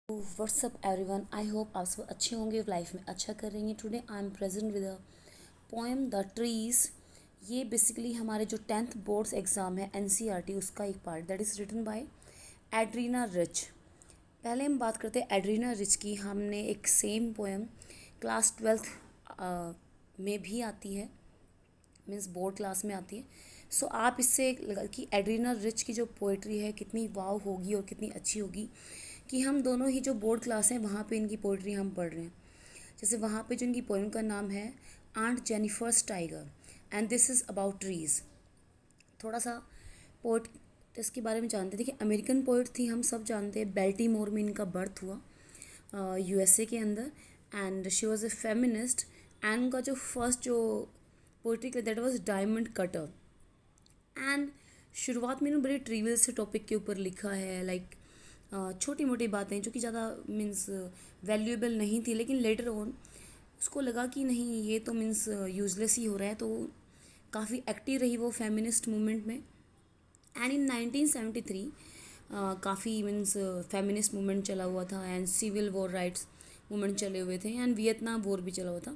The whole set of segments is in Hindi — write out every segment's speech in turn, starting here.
व्हाट्सअप एवरीवन, आई होप आप सब अच्छे होंगे, लाइफ में अच्छा कर रही हैं। Today I am present with a poem the trees. ये बेसिकली हमारे जो 10th बोर्ड्स एग्ज़ाम है एनसीईआरटी उसका एक part that is written by Adrienne Rich. पहले हम बात करते हैं एड्रीना रिच की। हमने एक सेम पोएम क्लास 12th में भी आती है, मीन्स बोर्ड क्लास में आती है। सो आप इससे लगा कि एड्रीना रिच की जो पोइट्री है कितनी वाव होगी और कितनी अच्छी होगी कि हम दोनों ही जो बोर्ड क्लास हैं वहाँ पे इनकी पोइट्री हम पढ़ रहे हैं। जैसे वहाँ पे जो इनकी पोएम का नाम है aunt Jennifer's tiger and this is about trees. थोड़ा सा पोइट इसके बारे में जानते हैं। देखिए, अमेरिकन पोइट थी, हम सब जानते हैं। बेल्टीमोर में इनका बर्थ हुआ यूएसए के अंदर, and she was a feminist. And उनका जो फर्स्ट जो poetry that was diamond cutter. And शुरुआत में इन्होंने बड़े ट्रिवियल से टॉपिक के ऊपर लिखा है, लाइक छोटी मोटी बातें जो कि ज़्यादा मीन्स वैल्यूएबल नहीं थी, लेकिन लेटर ऑन उसको लगा कि नहीं, ये तो मीन्स यूजलेस ही हो रहा है, तो काफ़ी एक्टिव रही वो फेमिनिस्ट मूवमेंट में। एंड इन 1973 काफ़ी मीन्स फेमिनिस्ट मूवमेंट चला हुआ था and civil war rights movement चले हुए थे एंड वियतनाम वॉर भी चला हुआ था।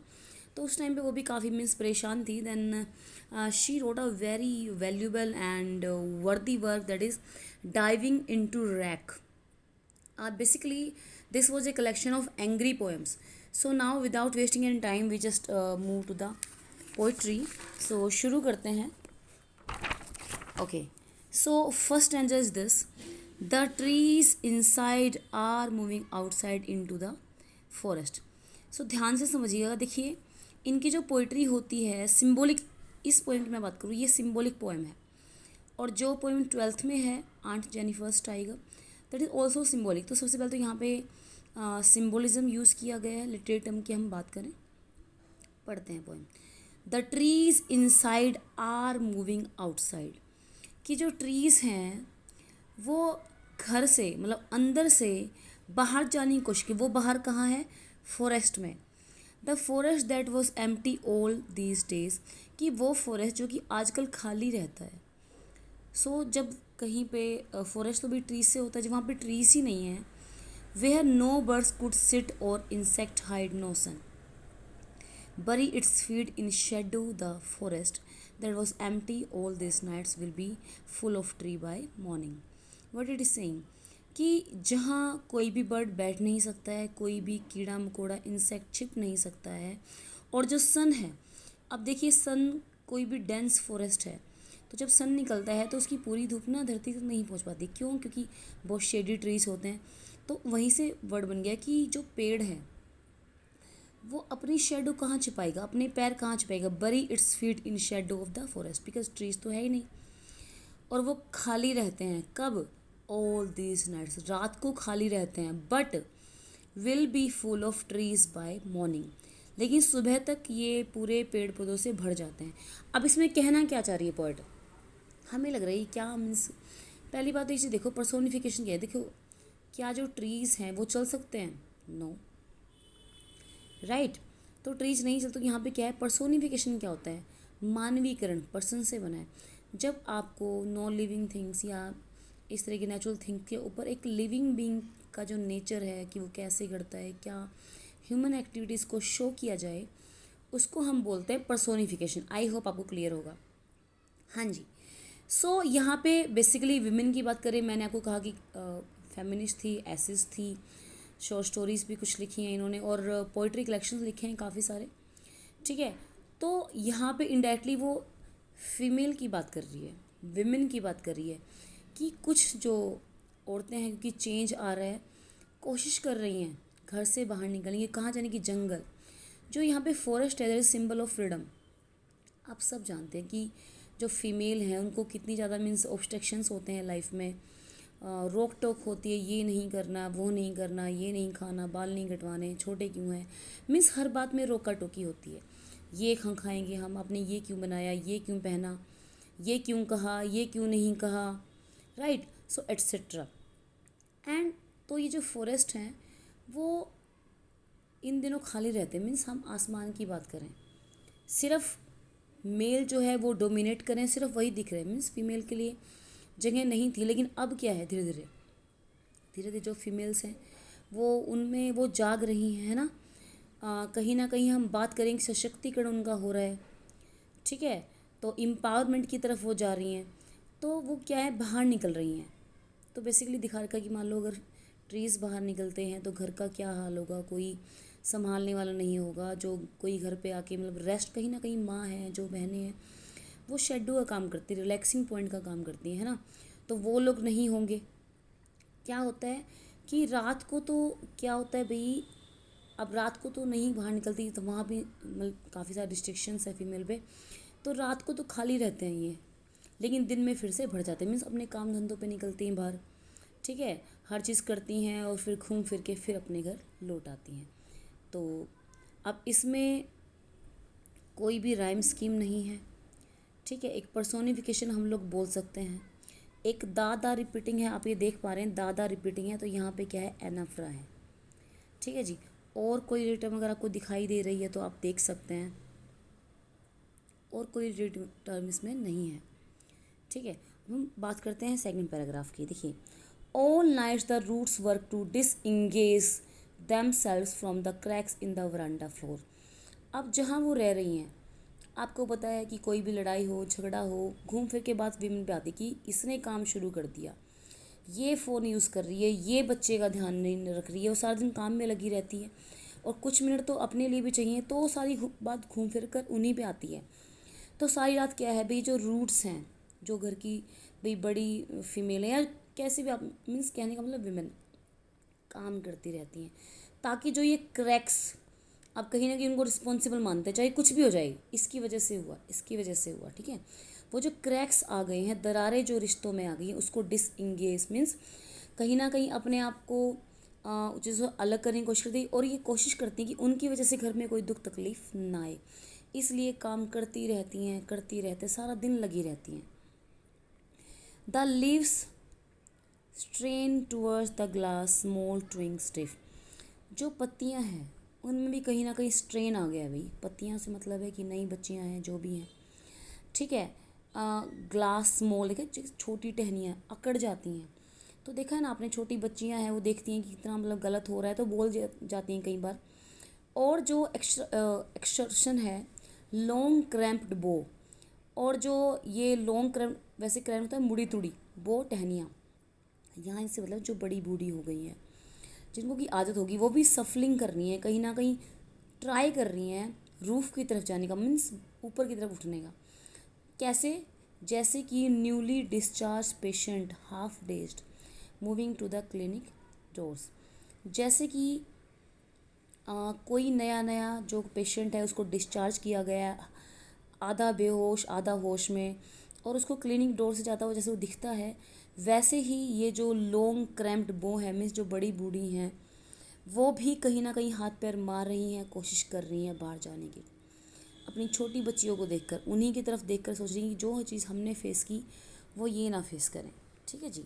तो उस टाइम पे वो भी काफ़ी मीन्स परेशान थी। Then she wrote a very valuable and worthy work that is diving into rack. Basically, this was a collection of angry poems. So now without wasting any time we just move to the poetry. So शुरू करते हैं। Okay, so first stanza is this: the trees inside are moving outside into the forest. So ध्यान से समझिएगा। देखिए, इनकी जो पोइट्री होती है सिम्बोलिक, इस पोएम की मैं बात करूँ, ये सिम्बोलिक पोएम है। और जो पोएम 12th में है aunt Jennifer's tiger, that is also symbolic. तो सबसे पहले तो यहाँ पे सिम्बोलिज्म यूज़ किया गया है। लिटरेरी टर्म की हम बात करें, पढ़ते हैं poem. The trees inside are moving outside. कि जो ट्रीज़ हैं वो घर से मतलब अंदर से बाहर जाने की कोशिश की। वो बाहर कहाँ है? फॉरेस्ट में। The forest that was empty all these days. कि वो फॉरेस्ट जो कि आजकल खाली रहता है। सो जब कहीं पे फॉरेस्ट तो भी ट्रीज से होता है, जब वहाँ पे ट्रीज ही नहीं है, where no birds could sit और insect hide no sun, bury its feet in shadow, the forest that was empty all these nights will be full of tree by morning. What it is saying कि जहाँ कोई भी बर्ड बैठ नहीं सकता है, कोई भी कीड़ा मकोड़ा इंसेक्ट छिप नहीं सकता है, और जो सन है, अब देखिए सन कोई भी डेंस फॉरेस्ट है, तो जब सन निकलता है तो उसकी पूरी धूप ना धरती तक नहीं पहुंच पाती। क्यों? क्योंकि बहुत शेडी ट्रीज होते हैं। तो वहीं से वर्ड बन गया कि जो पेड़ है वो अपनी शेडो कहाँ छिपाएगा, अपने पैर कहाँ छिपाएगा? बरी its feet in shadow of the forest, because trees तो है ही नहीं। और वो खाली रहते हैं कब? ऑल दीज नाइट्स, रात को खाली रहते हैं। But will be full of trees by morning, लेकिन सुबह तक ये पूरे पेड़ पौधों से भर जाते हैं। अब इसमें कहना क्या चाह रही है पोएट? हमें लग रहा है क्या मीन्स, पहली बात तो इसे देखो, पर्सोनिफिकेशन क्या है। देखो, क्या जो ट्रीज़ हैं वो चल सकते हैं? No, right. तो ट्रीज नहीं चलते, तो यहाँ पे क्या है? पर्सोनिफिकेशन क्या होता है? मानवीकरण, पर्सन से बना है। जब आपको नॉन लिविंग थिंग्स या इस तरह के नेचुरल थिंग्स के ऊपर एक लिविंग बीइंग का जो नेचर है कि वो कैसे करता है, क्या ह्यूमन एक्टिविटीज़ को शो किया जाए, उसको हम बोलते हैं पर्सोनिफिकेशन। आई होप आपको क्लियर होगा। हाँ जी। सो यहाँ पे बेसिकली विमेन की बात करें, मैंने आपको कहा कि फेमिनिस्ट थी, एसिस्ट थी, शॉर्ट स्टोरीज़ भी कुछ लिखी हैं इन्होंने, और पोइट्री कलेक्शंस लिखे हैं काफ़ी सारे। ठीक है, तो यहाँ पे इनडायरेक्टली वो फीमेल की बात कर रही है, विमेन की बात कर रही है कि कुछ जो औरतें हैं, क्योंकि चेंज आ रहा है, कोशिश कर रही हैं घर से बाहर निकलने की। कहाँ जाने की? जंगल। जो यहाँ पे फॉरेस्ट है that is symbol of freedom. आप सब जानते हैं कि जो फीमेल हैं उनको कितनी ज़्यादा मीन्स ऑब्स्ट्रक्शंस होते हैं लाइफ में, रोक टोक होती है, ये नहीं करना, वो नहीं करना, ये नहीं खाना, बाल नहीं कटवाने, छोटे क्यों हैं, मीन्स हर बात में रोका टोकी होती है। ये खाएंगे हम, आपने ये क्यों बनाया, ये क्यों पहना, ये क्यों कहा, ये क्यों नहीं कहा, राइट। So etcetera. एंड तो ये जो फॉरेस्ट हैं वो इन दिनों खाली रहते हैं। मीन्स हम आसमान की बात करें, सिर्फ मेल जो है वो डोमिनेट करें, सिर्फ वही दिख रहे हैं। मीन्स फीमेल के लिए जगह नहीं थी, लेकिन अब क्या है, धीरे धीरे जो फीमेल्स हैं वो उनमें वो जाग रही हैं, है ना। कहीं ना कहीं हम बात करेंगे सशक्तिकरण उनका हो रहा है, ठीक है। तो एम्पावरमेंट की तरफ वो जा रही हैं, तो वो क्या है, बाहर निकल रही हैं। तो बेसिकली दिखा रखा है कि मान लो अगर ट्रीज़ बाहर निकलते हैं तो घर का क्या हाल होगा, कोई संभालने वाला नहीं होगा, जो कोई घर पे आके मतलब रेस्ट, कहीं ना कहीं माँ है, जो बहनें हैं वो शेडो का काम करती है, रिलैक्सिंग पॉइंट का काम करती है ना। तो वो लोग नहीं होंगे। क्या होता है कि रात को तो क्या होता है भाई, अब रात को तो नहीं बाहर निकलती, तो वहाँ भी मतलब काफ़ी सारे रिस्ट्रिक्शंस है फीमेल पे। तो रात को तो खाली रहते हैं ये, लेकिन दिन में फिर से बढ़ जाते हैं, मीन्स अपने काम धंधों पे निकलती हैं बाहर, ठीक है, हर चीज़ करती हैं और फिर घूम फिर के फिर अपने घर लौट आती हैं। तो अब इसमें कोई भी राइम स्कीम नहीं है, ठीक है। एक पर्सोनिफिकेशन हम लोग बोल सकते हैं। एक दादा रिपीटिंग है, आप ये देख पा रहे हैं दादा रिपीटिंग है, तो यहाँ पे क्या है, एनाफ्रा है, ठीक है जी। और कोई रिटर्न अगर आपको दिखाई दे रही है तो आप देख सकते हैं, और कोई टर्म इसमें नहीं है, ठीक है। हम बात करते हैं सेकंड पैराग्राफ की। देखिए, all nights the roots work to disengage themselves from the cracks in the veranda floor. अब जहाँ वो रह रही हैं, आपको पता है कि कोई भी लड़ाई हो, झगड़ा हो, घूम फिर के बाद विमेन पे आती कि इसने काम शुरू कर दिया, ये फ़ोन यूज़ कर रही है, ये बच्चे का ध्यान नहीं रख रही है, वो सारा दिन काम में लगी रहती है, और कुछ मिनट तो अपने लिए भी चाहिए, तो सारी बात घूम फिर कर उन्हीं पे आती है। तो सारी रात क्या है भाई, जो रूट्स हैं, जो घर की भाई बड़ी फीमेल है, या कैसे भी आप मीन्स कहने का मतलब विमेन काम करती रहती हैं, ताकि जो ये क्रैक्स, आप कहीं ना कहीं उनको रिस्पॉन्सिबल मानते हैं, चाहे कुछ भी हो जाए, इसकी वजह से हुआ, इसकी वजह से हुआ, ठीक है। वो जो क्रैक्स आ गए हैं, दरारें जो रिश्तों में आ गई हैं, उसको डिसएंगेज मीन्स कहीं ना कहीं अपने आप को जैसे अलग करने की कोशिश करती है, और ये कोशिश करती हैं कि उनकी वजह से घर में कोई दुख तकलीफ ना आए, इसलिए काम करती रहती हैं, करती रहते सारा दिन लगी रहती हैं। The leaves strain towards the glass small twig stiff. जो पत्तियां हैं उनमें भी कहीं ना कहीं स्ट्रेन आ गया है भाई, पत्तियां से मतलब है कि नई बच्चियां हैं, जो भी हैं, ठीक है। ग्लास स्मॉल देखिए, छोटी टहनियाँ अकड़ जाती हैं। तो देखा है ना आपने, छोटी बच्चियां हैं वो देखती हैं कि कितना मतलब गलत हो रहा है, तो बोल जाती हैं कई बार। और जो एक्सर्शन है, लॉन्ग क्रैम्प्ड बो, और जो ये लॉन्ग क्रैम्प, वैसे क्रैम्प होता है मुड़ी तुड़ी, वो टहनियाँ, यहाँ इनसे मतलब जो बड़ी बूढ़ी हो गई हैं, जिनको की आदत होगी, वो भी सफलिंग कर रही हैं, कहीं ना कहीं ट्राई कर रही हैं रूफ़ की तरफ जाने का, मीन्स ऊपर की तरफ उठने का। कैसे, जैसे कि newly discharged patient half dazed moving to the clinic doors. जैसे कि कोई नया नया जो पेशेंट है उसको डिस्चार्ज किया गया है, आधा बेहोश आधा होश में, और उसको क्लिनिक डोर से जाता हुआ जैसे वो दिखता है, वैसे ही ये जो लॉन्ग क्रैम्प्ड बो है, मीन्स जो बड़ी बूढ़ी हैं, वो भी कहीं ना कहीं हाथ पैर मार रही हैं, कोशिश कर रही हैं बाहर जाने की। अपनी छोटी बच्चियों को देखकर, उन्हीं की तरफ देखकर सोच रही हैं कि जो चीज़ हमने फेस की वो ये ना फेस करें, ठीक है जी।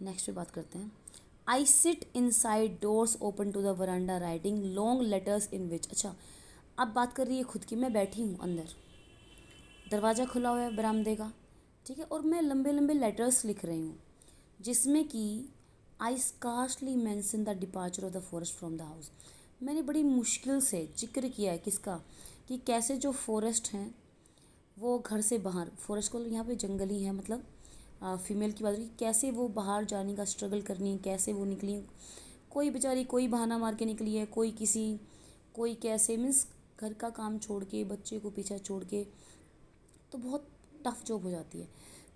नेक्स्ट पे बात करते हैं। I sit inside doors open to the veranda writing long letters in which. अच्छा, अब बात कर रही है खुद की, मैं बैठी हूँ अंदर, दरवाज़ा खुला हुआ है बरामदे का, ठीक है, और मैं लंबे लंबे लेटर्स लिख रही हूँ, जिसमें कि I scarcely mention the departure of the forest from the house. मैंने बड़ी मुश्किल से जिक्र किया है किसका, कि कैसे जो फॉरेस्ट हैं वो घर से बाहर, फॉरेस्ट को यहाँ पे जंगल ही है, मतलब फीमेल की बात रही, कैसे वो बाहर जाने का स्ट्रगल करनी है, कैसे वो निकली, कोई बेचारी कोई बहाना मार के निकली है, कोई किसी, कोई कैसे, मीन्स घर का काम छोड़ के, बच्चे को पीछे छोड़ के, तो बहुत टफ जॉब हो जाती है।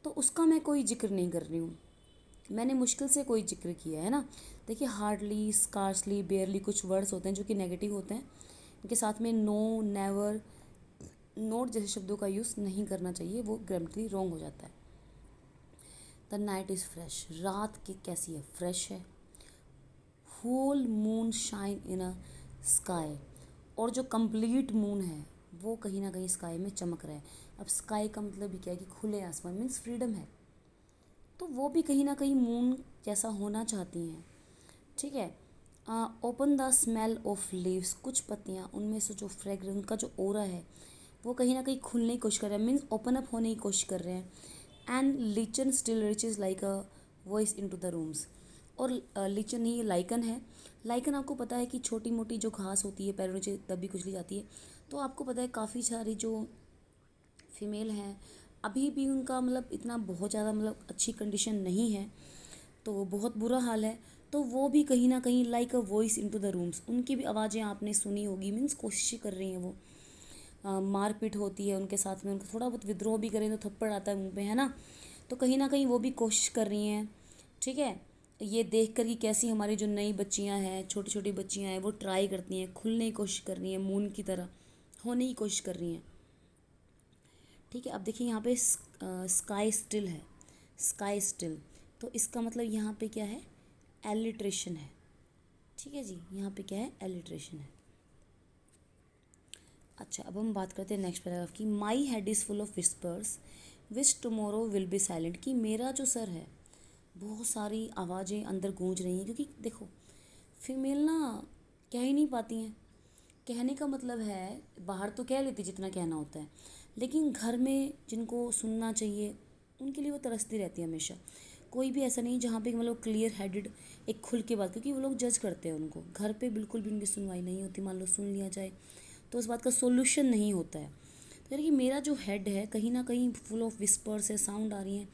तो उसका मैं कोई जिक्र नहीं कर रही हूँ, मैंने मुश्किल से कोई जिक्र किया है ना। देखिए, हार्डली, स्कार्सली, बेयरली कुछ वर्ड्स होते हैं जो कि नेगेटिव होते हैं, इनके साथ में नो, नेवर, नोट जैसे शब्दों का यूज़ नहीं करना चाहिए, वो ग्रामेटिकली रॉन्ग हो जाता है। द नाइट इज़ फ्रेश, रात की कैसी है, फ्रेश है। Whole moon shine in a sky, और जो कंप्लीट मून है वो कहीं ना कहीं स्काई में चमक रहा है। अब स्काई का मतलब भी क्या है कि खुले आसमान, मीन्स फ्रीडम है, तो वो भी कहीं ना कहीं मून जैसा होना चाहती हैं, ठीक है। Open the smell of leaves, कुछ पत्तियाँ उनमें से जो फ्रेगरेंस, उनका जो ओरा है वो कहीं ना कहीं खुलने की कोशिश कर रहे हैं, मीन्स ओपन अप होने की कोशिश कर रहे हैं। And lichen still reaches like a voice into the rooms, और लीचन ही लाइकन है। लाइकन आपको पता है कि छोटी मोटी जो घास होती है पैरों नीचे दबी कुचली जाती है। तो आपको पता है काफ़ी सारी जो फीमेल हैं अभी भी उनका मतलब इतना बहुत ज़्यादा मतलब अच्छी कंडीशन नहीं है, तो बहुत बुरा हाल है। तो वो भी कहीं ना कहीं like a voice into the rooms, उनकी भी आवाज़ें आपने सुनी होगी, मीन्स कोशिश कर रही हैं वो। मारपीट होती है उनके साथ में, उनको थोड़ा बहुत विद्रोह भी करें तो थप्पड़ आता है मुंह पे, है ना। तो कहीं ना कहीं वो भी कोशिश कर रही हैं, ठीक है। ये देख कर कि कैसी हमारी जो नई बच्चियां हैं, छोटी छोटी बच्चियां हैं, वो ट्राई करती हैं, खुलने की कोशिश कर रही हैं, मून की तरह होने की कोशिश कर रही हैं, ठीक है। अब देखिए यहाँ पे स्काई स्टिल है, स्काई स्टिल, तो इसका मतलब यहाँ पे क्या है, एलिट्रेशन है, ठीक है जी। यहाँ पे क्या है, एलिट्रेशन है। अच्छा, अब हम बात करते हैं नेक्स्ट पैराग्राफ की। My head is full of whispers which tomorrow will be silent, कि मेरा जो सर है बहुत सारी आवाज़ें अंदर गूंज रही हैं, क्योंकि देखो फीमेल ना कह ही नहीं पाती हैं। कहने का मतलब है बाहर तो कह लेती जितना कहना होता है, लेकिन घर में जिनको सुनना चाहिए उनके लिए वो तरसती रहती है हमेशा। कोई भी ऐसा नहीं जहाँ पे मतलब क्लियर हेडेड एक खुल के बात, क्योंकि वो लोग जज करते हैं उनको, घर पे बिल्कुल भी उनकी सुनवाई नहीं होती। मान लो सुन लिया जाए तो उस बात का सोल्यूशन नहीं होता है। तो यानी कि मेरा जो हेड है कहीं ना कहीं फुल ऑफ विस्पर्स है, साउंड आ रही हैं,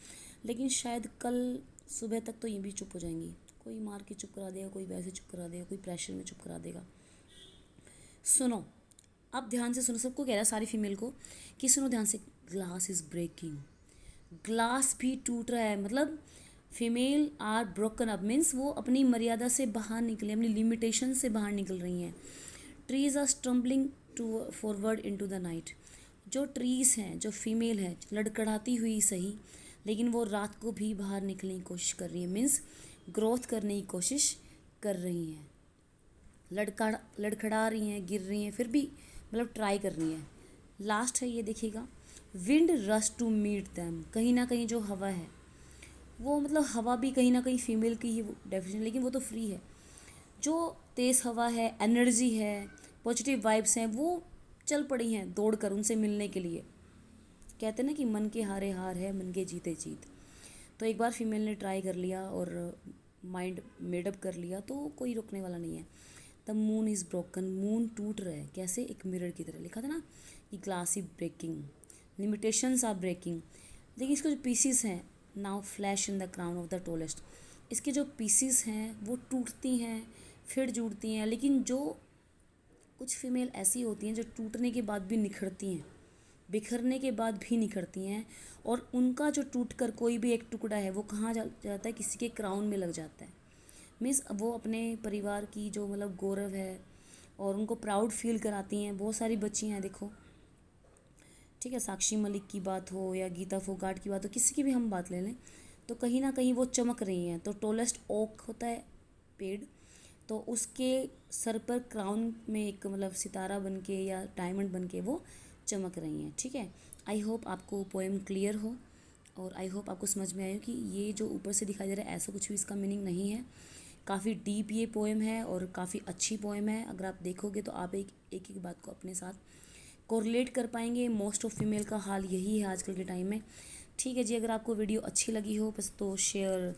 लेकिन शायद कल सुबह तक तो ये भी चुप हो जाएंगी। कोई मार के चुप करा देगा, कोई वैसे चुप करा देगा, कोई प्रेशर में चुप करा देगा। सुनो, आप ध्यान से सुनो, सबको कह रहा है सारी फीमेल को कि सुनो ध्यान से। ग्लास इज़ ब्रेकिंग, ग्लास भी टूट रहा है, मतलब female are broken up, means वो अपनी मर्यादा से बाहर निकले, अपनी लिमिटेशन से बाहर निकल रही हैं। Trees are stumbling to forward into the night, जो ट्रीज़ हैं, जो फीमेल है, लड़खड़ाती हुई सही, लेकिन वो रात को भी बाहर निकलने की कोशिश कर रही है, मीन्स ग्रोथ करने की कोशिश कर रही हैं। लड़खड़ा रही हैं, गिर रही हैं, फिर भी मतलब ट्राई कर रही हैं। लास्ट है ये देखिएगा, wind rush to meet them, कहीं ना कहीं जो हवा है वो मतलब हवा भी कहीं ना कहीं फीमेल की ही डेफिनेशन, लेकिन वो तो फ्री है। जो तेज़ हवा है, एनर्जी है, पॉजिटिव वाइब्स हैं, वो चल पड़ी हैं दौड़ कर उनसे मिलने के लिए। कहते हैं ना कि मन के हारे हार है, मन के जीते जीत। तो एक बार फीमेल ने ट्राई कर लिया और माइंड मेडअप कर लिया तो कोई रोकने वाला नहीं है। The moon is broken, moon टूट रहा है, कैसे, एक मिरर की तरह। लिखा था ना कि glass is breaking, limitations are breaking. देखिए इसके जो पीसीस हैं, now flash in the crown of the tallest, इसके जो पीसीस हैं वो टूटती हैं फिर जुड़ती हैं, लेकिन जो कुछ फीमेल ऐसी होती हैं जो टूटने के बाद भी निखरती हैं, बिखरने के बाद भी निखरती हैं, और उनका जो टूट कर कोई भी एक टुकड़ा है वो कहाँ जाता है, किसी के क्राउन में लग जाता है। मीन्स वो अपने परिवार की जो मतलब गौरव है और उनको प्राउड फील कराती हैं। बहुत सारी बच्चियाँ हैं देखो, ठीक है, साक्षी मलिक की बात हो या गीता फोगाट की बात हो, किसी की भी हम बात ले लें, तो कहीं ना कहीं वो चमक रही हैं। तो टोलेस्ट ओक होता है पेड़, तो उसके सर पर क्राउन में एक मतलब सितारा बन के या डायमंड बन के वो चमक रही हैं, ठीक है। आई होप आपको पोएम क्लियर हो, और आई होप आपको समझ में आए कि ये जो ऊपर से दिखाई दे रहा है ऐसा कुछ भी इसका मीनिंग नहीं है। काफ़ी डीप ये पोएम है और काफ़ी अच्छी पोएम है। अगर आप देखोगे तो आप एक एक बात को अपने साथ कोरिलेट कर पाएंगे। मोस्ट ऑफ फीमेल का हाल यही है आजकल के टाइम में, ठीक है जी। अगर आपको वीडियो अच्छी लगी हो बस तो शेयर,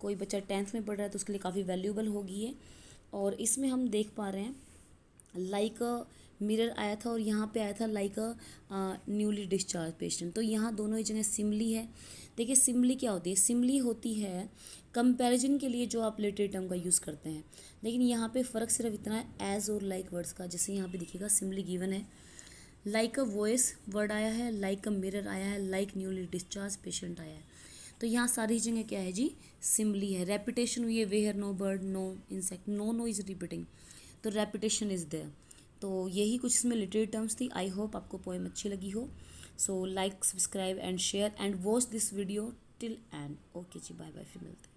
कोई बच्चा 10th में पढ़ रहा है तो उसके लिए काफ़ी वैल्यूएबल होगी ये। और इसमें हम देख पा रहे हैं लाइक अ मिरर आया था और यहाँ पे आया था like a newly discharged patient, तो यहाँ दोनों ही जगह सिमली है। देखिए सिमली क्या होती है, सिमली होती है कंपैरिजन के लिए जो आप लिटरेरी टर्म का यूज़ करते हैं, लेकिन यहाँ पे फ़र्क सिर्फ इतना है एज और लाइक वर्ड्स का। जैसे यहाँ पे दिखेगा सिमली गिवन है, लाइक अ वॉइस वर्ड आया है, लाइक अ मिरर आया है, लाइक न्यूली डिस्चार्ज पेशेंट आया है। तो यहाँ सारी जगह क्या है जी, सिमली है। रेपिटेशन हुई है, where no bird no insect, no no is repeating, तो रेपिटेशन इज़ देयर। तो यही कुछ इसमें लिटरेरी टर्म्स थी। आई होप आपको पोएम अच्छी लगी हो। So like, subscribe and share and watch this video till end. Okay जी, बाय बाय, फिर मिलते हैं।